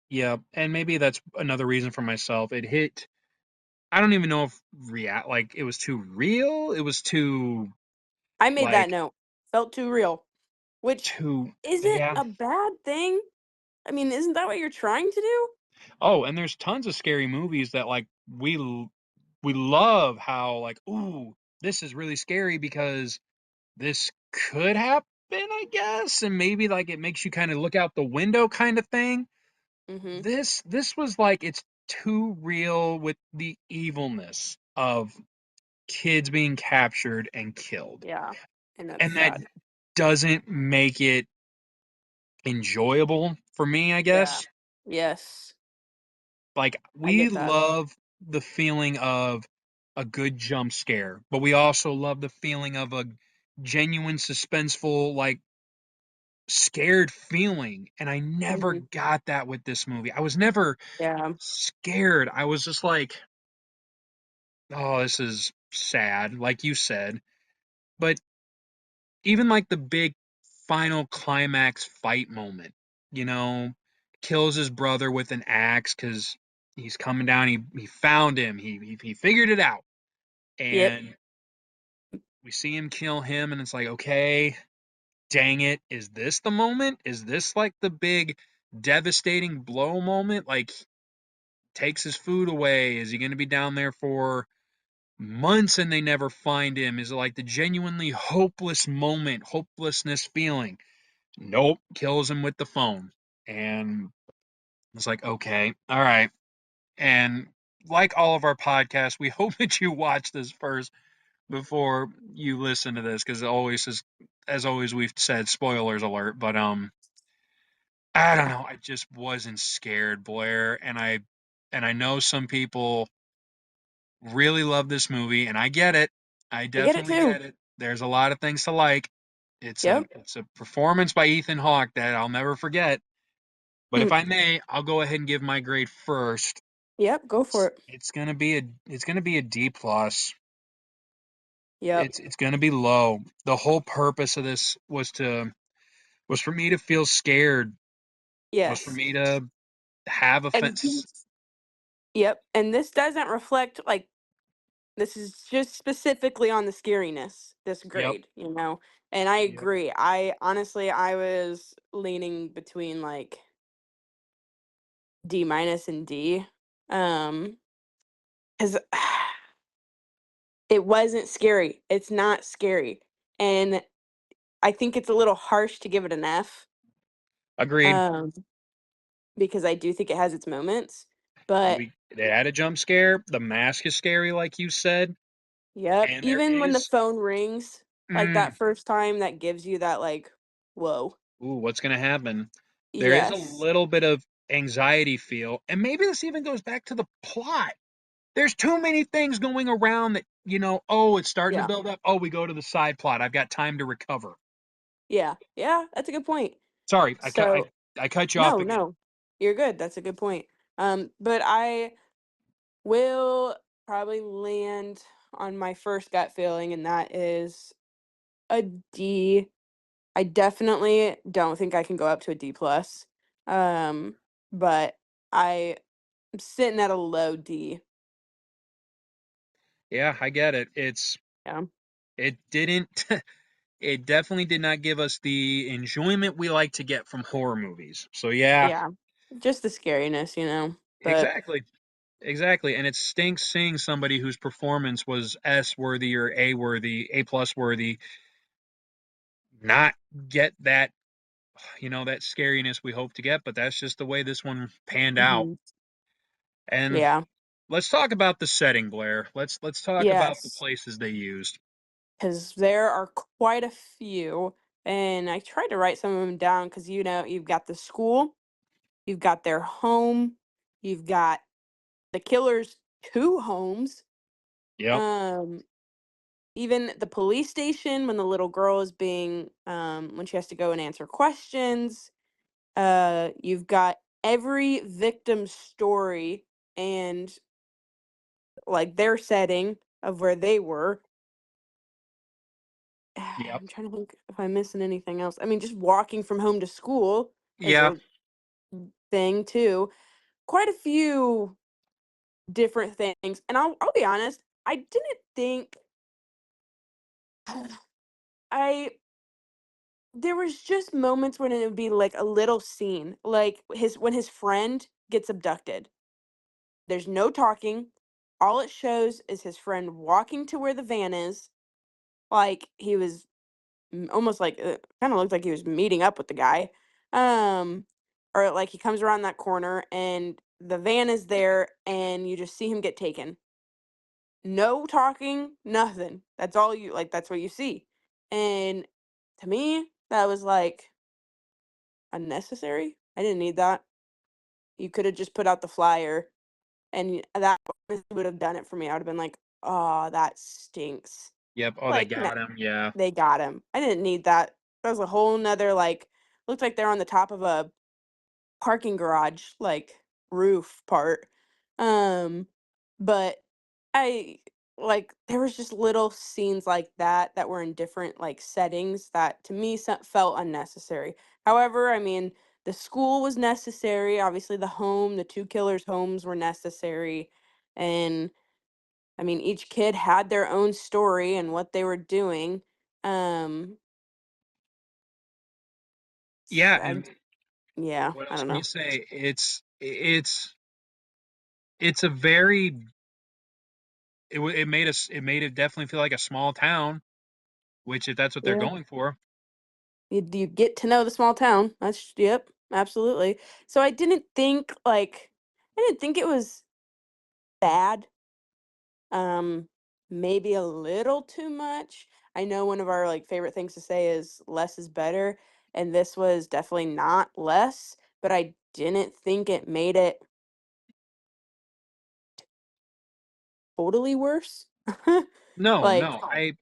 Yeah. And maybe that's another reason for myself. It hit. I don't even know if like it was too real. It was too I made that like note. Felt too real, which too. isn't Yeah. a bad thing. I mean, isn't that what you're trying to do? Oh, and there's tons of scary movies that like we love how like ooh this is really scary because this could happen, I guess, and maybe like it makes you kind of look out the window kind of thing. Mm-hmm. This was like it's too real with the evilness of kids being captured and killed. Yeah, and that's And that sad. doesn't make it enjoyable for me, I Yeah. guess. Yes, Like I we get that. love the feeling of a good jump scare, but we also love the feeling of a genuine suspenseful, like, scared feeling, and I never Mhm. got that with this movie. I was never Yeah. scared. I was just like, "Oh, this is sad," like you said. But even, like, the big final climax fight moment, you know, kills his brother with an axe because he's coming down, he found him, he figured it out, Yep. and we see him kill him, and it's like, "Okay, dang it, is this the moment? Is this like the big devastating blow moment? Like, takes his food away. Is he going to be down there for months and they never find him? Is it like the genuinely hopeless moment, hopelessness feeling? Nope, kills him with the phone. And it's like, okay, all right. And like all of our podcasts, we hope that you watch this first before you listen to this because always is, as always we've said, spoilers alert. But I don't Yeah. know. I just wasn't scared, Blair, and I know some people really love this movie, and I get it. I I get it definitely too. get it. There's a lot of things to like. Yep. It's a performance by Ethan Hawke that I'll never forget. But if I may, I'll go ahead and give my grade first. Yep, go for it. It's gonna be a D plus. Yep. It's gonna be low. The whole purpose of this was for me to feel scared. Was for Yes. me to have And offense. yep, and this doesn't reflect like this is just specifically on the scariness, this Yep. grade, you know? And I Yep. agree. I honestly I was leaning between like D minus and D. Cuz it wasn't scary. It's not scary. And I think it's a little harsh to give it an F. Agreed. Um because I do think it has its moments, but They had a jump scare. The mask is scary, like you said, yep, and there even when the is phone rings, like mm, that first time that gives you that like, whoa. ooh, what's gonna happen? There is a Yes. little bit of anxiety feel, and maybe this even goes back to the plot. There's too many things going around that, oh, it's starting to Yeah. build up. Oh, we go to the side plot. I've got time to recover. Yeah. Yeah, that's a good point. Sorry, So, I cut you off no, again. no. You're good. That's a good point. But I will probably land on my first gut feeling, and that is a D. I definitely don't think I can go up to a D plus. But I am sitting at a low D. Yeah, I get it. Yeah. It didn't it definitely did not give us the enjoyment we like to get from horror movies. So yeah, Yeah. Just the scariness, you know. But exactly. Exactly, and it stinks seeing somebody whose performance was S worthy or A worthy, A plus worthy, not get that, that scariness we hope to get, but that's just the way this one panned out. mhm. And Yeah. let's talk about the setting, Blair. Let's talk about the Yes. places they used. Because there are quite a few, and I tried to write some of them down because you know you've got the school, you've got their home, you've got the killer's two homes, Yep, um, even the police station when the little girl is being when she has to go and answer questions. You've got every victim's story and like their setting of where they were. yep, I'm trying to think if I'm missing anything else. I mean, just walking from home to school is yeah, a thing too. Quite a few different things. And I'll be honest, I didn't think I there was just moments when it would be like a little scene, like his when his friend gets abducted. There's no talking. All it shows is his friend walking to where the van is, like he was almost like kind of looked like he was meeting up with the guy. Um or like he comes around that corner and the van is there and you just see him get taken. No talking, nothing. That's all you like that's what you see. And to me, that was like unnecessary. I didn't need that. You could have just put out the flyer and that would have done it for me. I would have been like, "Oh, that stinks." Yep. Oh, they Like, no, got him. Yeah. they got him. I didn't need that. That was a whole nother like looked like they're on the top of a parking garage, like, roof part. But I like, there was just little scenes like that that were in different, like, settings that to me felt unnecessary. However, I mean, the school was necessary, obviously the 2 killers' homes were necessary, and, I mean, each kid had their own story and what they were doing. Um, Yeah. I'm And yeah, what I else don't can you know. say? It's a very it made it definitely feel like a small town, which if that's what they're Yeah. going for. You get to know the small town. That's yep, absolutely. So I didn't think it was bad. Maybe a little too much. I know one of our like favorite things to say is less is better, and this was definitely not less, but I didn't think it made it totally worse. No, Like no. I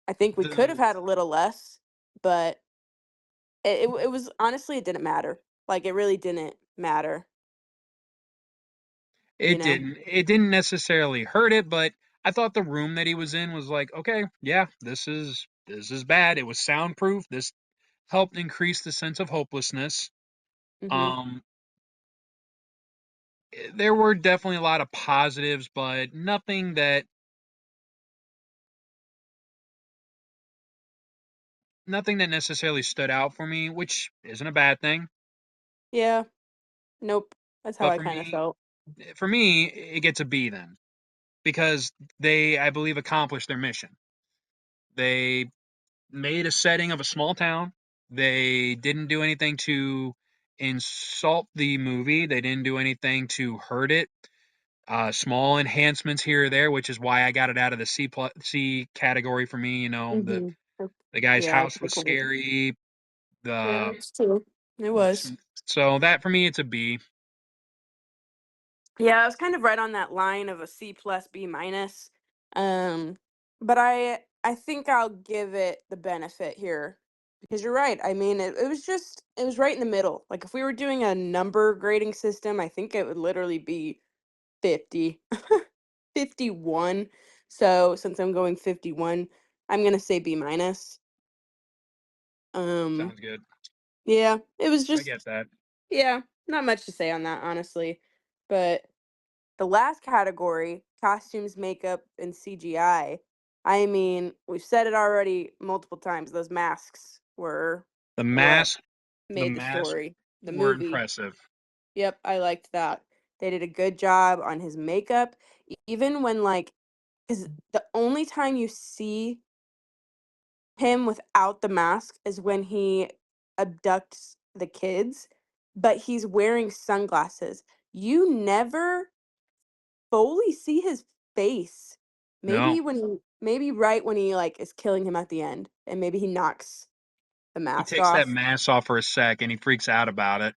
I think we could have the had a little less, but it was honestly it didn't matter. Like it really didn't matter, you know. it didn't necessarily hurt it, but I thought the room that he was in was like, okay, yeah, this is bad. It was soundproof. This helped increase the sense of hopelessness. Mhm. Um, there were definitely a lot of positives, but nothing that necessarily stood out for me, which isn't a bad thing. Yeah. Nope. That's how But I kinda felt. for me, it gets a B then because they, I believe, accomplished their mission. They made a setting of a small town. They didn't do anything to insult the movie. They didn't do anything to hurt it. Small enhancements here or there, which is why I got it out of the C category for me. You know, Mhm. the guy's Yeah, house good was point. scary. Yeah, The it's true. It was. so that for me it's a B. Yeah, I was kind of right on that line of a C plus B minus. Um, but I think I'll give it the benefit here because you're right. I mean, it was right in the middle. Like if we were doing a number grading system, I think it would literally be 50, 51. So since I'm going 51, I'm gonna say B minus. Um, Sounds good. yeah, it was I get just that. yeah, not much to say on that honestly. But the last category, costumes, makeup, and CGI. I mean, we've said it already multiple times. Those masks were The what masks, the made the masks story, the were movie. impressive. Yep, I liked that. They did a good job on his makeup, even when like, because the only time you see him without the mask is when he abducts the kids, but he's wearing sunglasses. You never fully see his face. No, Maybe right when he, like, is killing him at the end, and maybe he knocks the he mask takes that off. mask off for a sec and he freaks out about it.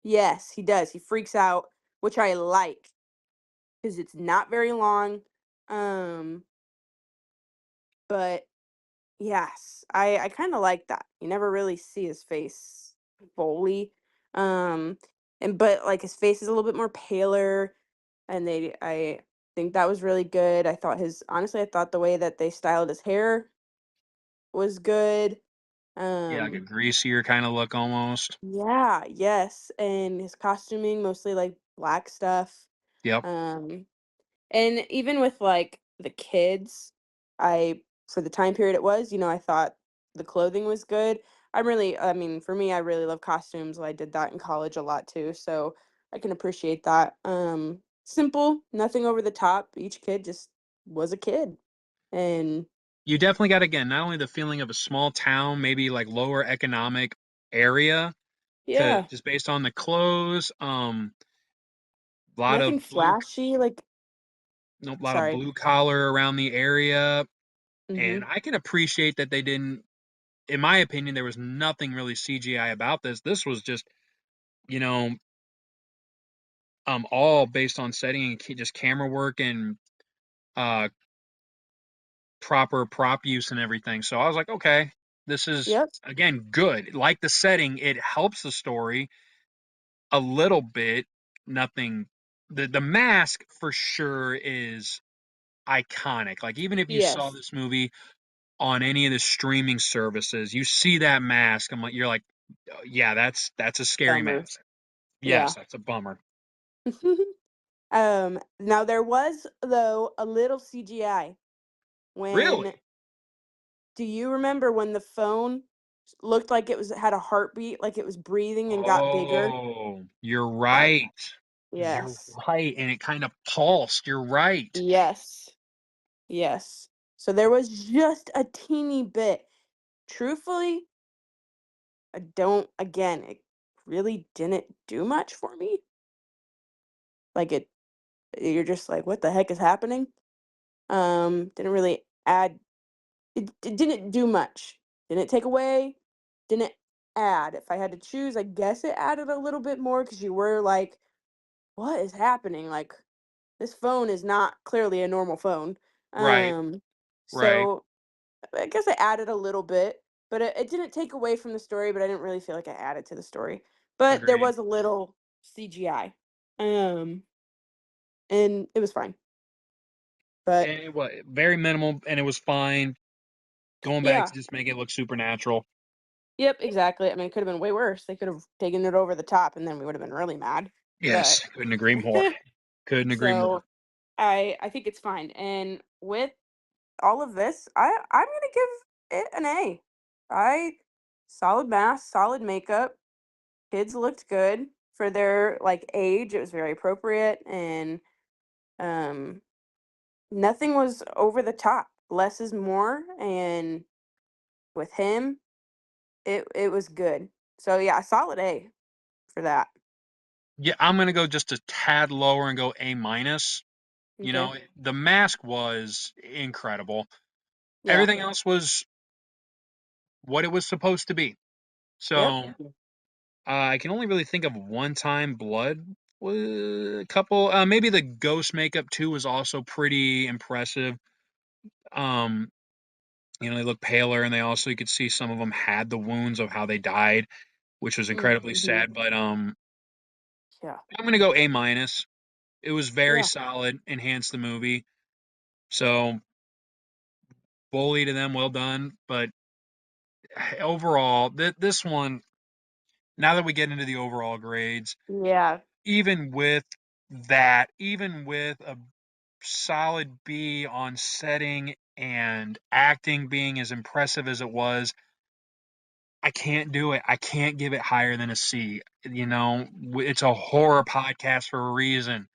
Yes, he does, he freaks out, which I like because it's not very long, um, but yes, I kinda like that. You never really see his face fully, um, but, like, his face is a little bit more paler, and I think that was really good. I thought the way that they styled his hair was good. Yeah, like a Um, greasier kind of look almost. yeah, yes, and his costuming mostly like black stuff. Yep. Um, and even with like the kids, I for the time period it was, I thought the clothing was good. I mean, for me, I really love costumes. I did that in college a lot too, so I can appreciate that. Simple, nothing over the top. Each kid just was a kid, and You definitely got again not only the feeling of a small town, maybe like lower economic area, to yeah, just based on the clothes, a lot nothing of blue, flashy. Like, no, a lot of sorry. blue collar around the area, Mm-hmm. and I can appreciate that they didn't. In my opinion, there was nothing really CGI about this. This was just, you know, all based on setting and just camera work and uh proper prop use and everything. So I was like, okay, this is Yep. again good. Like the setting, it helps the story a little bit. Nothing. The mask for sure is iconic. Like even if you saw Yes. this movie on any of the streaming services, you see that mask. You're like, "Oh, yeah, that's a scary Bummer. mask. Yes, Yeah. that's a bummer. Now there was though a little CGI when Really? do you remember when the phone looked like it was had a heartbeat, like it was breathing and got bigger? Oh, you're Uh, right. You're yes. right. And it kind of pulsed. You're right. Yes. Yes. So there was just a teeny bit. Truthfully, I don't again, it really didn't do much for me. Like you're just like, what the heck is happening? Didn't really add it didn't do much. Didn't take away, didn't add. If I had to choose, I guess it added a little bit more because you were like, what is happening? Like this phone is not clearly a normal phone. Right. Um, Right. so I guess it added a little bit, but it didn't take away from the story, but I didn't really feel like it added to the story. But there Agreed. was a little CGI. Um, and it was fine. But And it was very minimal and it was fine. Going back yeah. to just make it look supernatural. Yep, exactly. I mean, it could have been way worse. They could have taken it over the top and then we would have been really mad. But Yes, couldn't agree more. Couldn't agree more. so I think it's fine. And with all of this, I'm gonna give it an A. I solid mask, solid makeup. Kids looked good for their like age. It was very appropriate and um nothing was over the top. Less is more and with him, it was good. So yeah, a solid A for that. Yeah, I'm gonna go just a tad lower and go A minus. You Okay. know, the mask was incredible. Yeah. Everything else was what it was supposed to be. Yep. So I can only really think of one time blood. A couple, maybe the ghost makeup too was also pretty impressive. Um, they look paler, and they also you could see some of them had the wounds of how they died, which was incredibly Mm-hmm. sad. But Yeah. I'm gonna go A minus. It was very Yeah. solid, enhanced the movie. So bully to them, well done. But overall, this one, now that we get into the overall grades, Yeah. even with that, even with a solid B on setting and acting being as impressive as it was, I can't do it. I can't give it higher than a C. It's a horror podcast for a reason.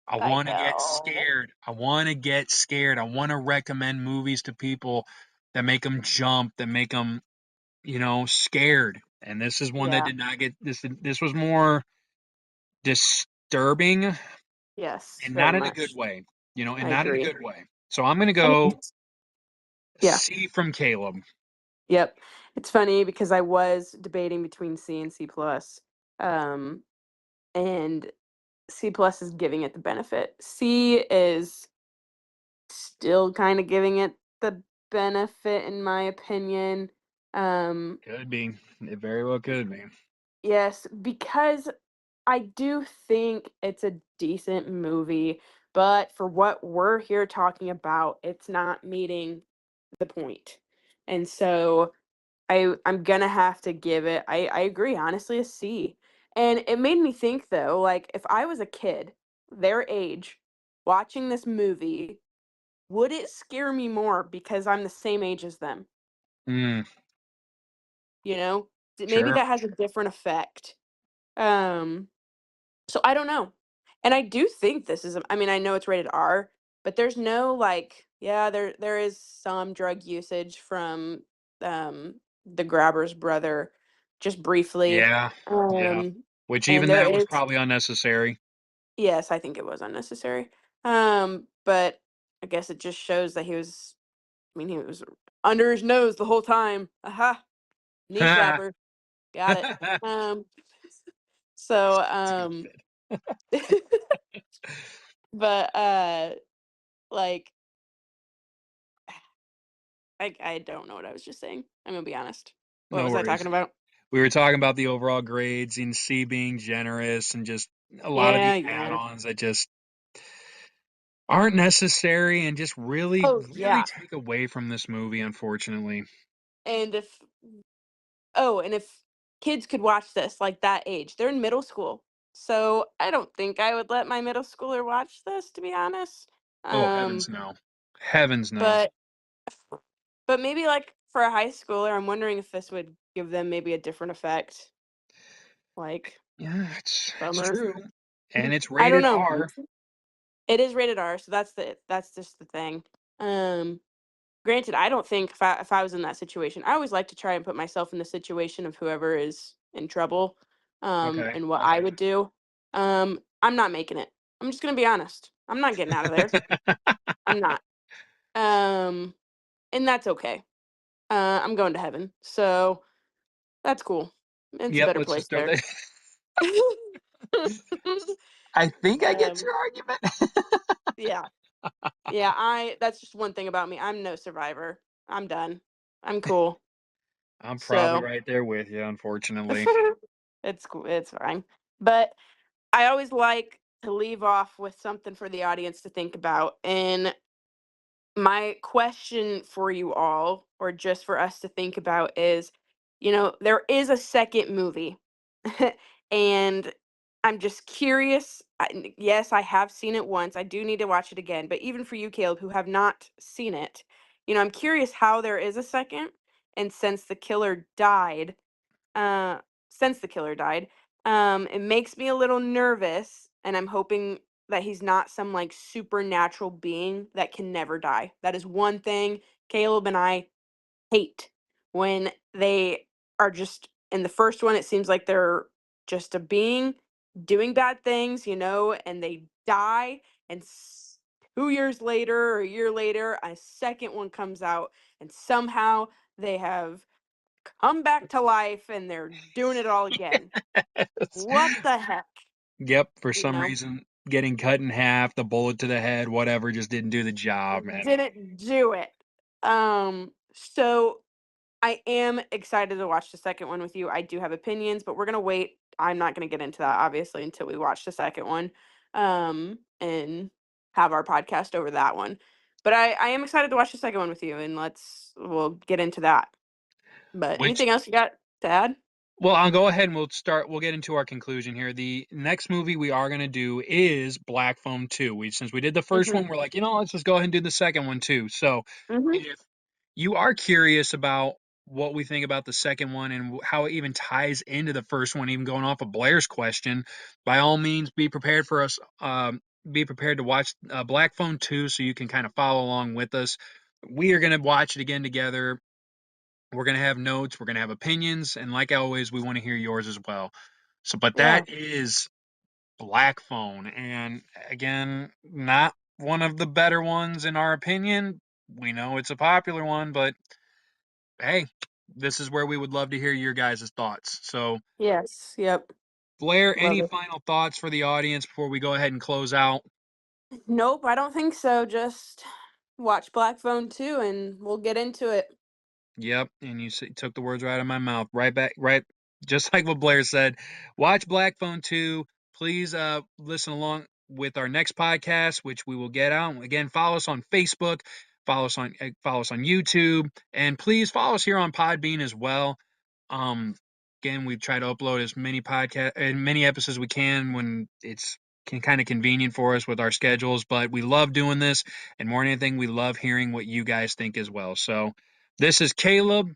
I I want to get know. scared. I want to get scared. I want to recommend movies to people that make them jump, that make them, scared. And this is one that Yeah. did not get this. This was more disturbing Yes, and very not in a good much. way. And I not in a agree. good way. So I'm gonna I mean, go yeah. C from Caleb. Yep. It's funny because I was debating between C and C plus. Um, and C plus is giving it the benefit. C is still kind of giving it the benefit in my opinion. Um, Could be. It very well could be. yes, because I do think it's a decent movie, but for what we're here talking about, it's not meeting the point. And so I'm gonna have to give it I agree, honestly, a C. And it made me think though, like if I was a kid, their age, watching this movie, would it scare me more because I'm the same age as them? Mm, You know? Maybe sure. that has a different effect. Um So I don't know. And I do think this is I mean, I know it's rated R, but there's no like yeah, there is some drug usage from the grabber's brother just briefly. Yeah. Yeah. Um Which and even there that was is probably unnecessary. yes, I think it was unnecessary. But I guess it just shows that he was under his nose the whole time. Aha, knee slapper. Got it. Um so Stupid. but like I don't know what I was just saying. I'm gonna be honest. What No was I talking worries. about? We were talking about the overall grades and C being generous and just a lot of Yeah, the yeah. add-ons that just aren't necessary and just really, Oh really yeah. take away from this movie, unfortunately. And if kids could watch this like that age, they're in middle school. So I don't think I would let my middle schooler watch this, to be honest. Oh, Um, heavens no. Heavens no. but but maybe like for a high schooler, I'm wondering if this would give them maybe a different effect. Like, Yeah, it's bummer. true. And it's I don't rated know. R. It is rated R, so that's just the thing. Granted, I don't think if I was in that situation, I always like to try and put myself in the situation of whoever is in trouble, Okay. and what I would do. I'm not making it. I'm just gonna be honest. I'm not getting out of there. I'm not. Um, and that's okay. I'm going to heaven, so that's cool. It's a Yep, better let's place just throw there. that. I think I get um, your argument. yeah, yeah. That's just one thing about me. I'm no survivor. I'm done. I'm cool. I'm probably So right there with you, unfortunately. it's cool. It's fine. But I always like to leave off with something for the audience to think about. And my question for you all, or just for us to think about, is there is a second movie. And I'm just curious. Yes, I have seen it once. I do need to watch it again. But even for you, Caleb, who have not seen it, I'm curious how there is a second. And uh, since the killer died, it makes me a little nervous. And I'm hoping that he's not some like supernatural being that can never die. That is one thing Caleb and I hate, when they are just in the first one. It seems like they're just a being doing bad things, and they die, and 2 years later or a year later a second one comes out, and somehow they have come back to life and they're doing it all again. What the heck, Yep, for you some know? reason, getting cut in half, the bullet to the head, whatever, just didn't do the job, man. Didn't do it. So I am excited to watch the second one with you. I do have opinions, but we're gonna wait. I'm not gonna get into that obviously until we watch the second one, and have our podcast over that one. But I am excited to watch the second one with you, and we'll get into that. But Which anything else you got to add? Well, I'll go ahead and we'll get into our conclusion here. The next movie we are gonna do is Black Phone 2. Since we did the first Mm-hmm. one, we're like, let's just go ahead and do the second one too. So Mm-hmm. if you are curious about what we think about the second one and how it even ties into the first one, even going off of Blair's question, by all means, be prepared for us. Be prepared to watch Black Phone 2 so you can kind of follow along with us. We are gonna watch it again together. We're going to have notes, we're going to have opinions, and like always, we want to hear yours as well. So, but that Yeah. is Black Phone, and again, not one of the better ones in our opinion. We know it's a popular one, but hey, this is where we would love to hear your guys' thoughts. So, Yes. Yep. Blair, Love any it. final thoughts for the audience before we go ahead and close out? Nope, I don't think so. Just watch Black Phone 2 and we'll get into it. Yep, and took the words right out of my mouth. Right back, right, just like what Blair said. Watch Black Phone 2. Please listen along with our next podcast, which we will get out. Again, follow us on Facebook, follow us on YouTube, and please follow us here on Podbean as well. Um, Again, we try to upload as many podcast and many episodes as we can when it's kind of convenient for us with our schedules. But we love doing this, and more than anything, we love hearing what you guys think as well. So. This is Caleb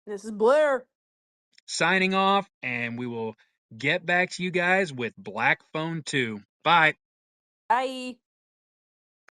This is Blair. signing off, and we will get back to you guys with Black Phone 2. Bye. Bye.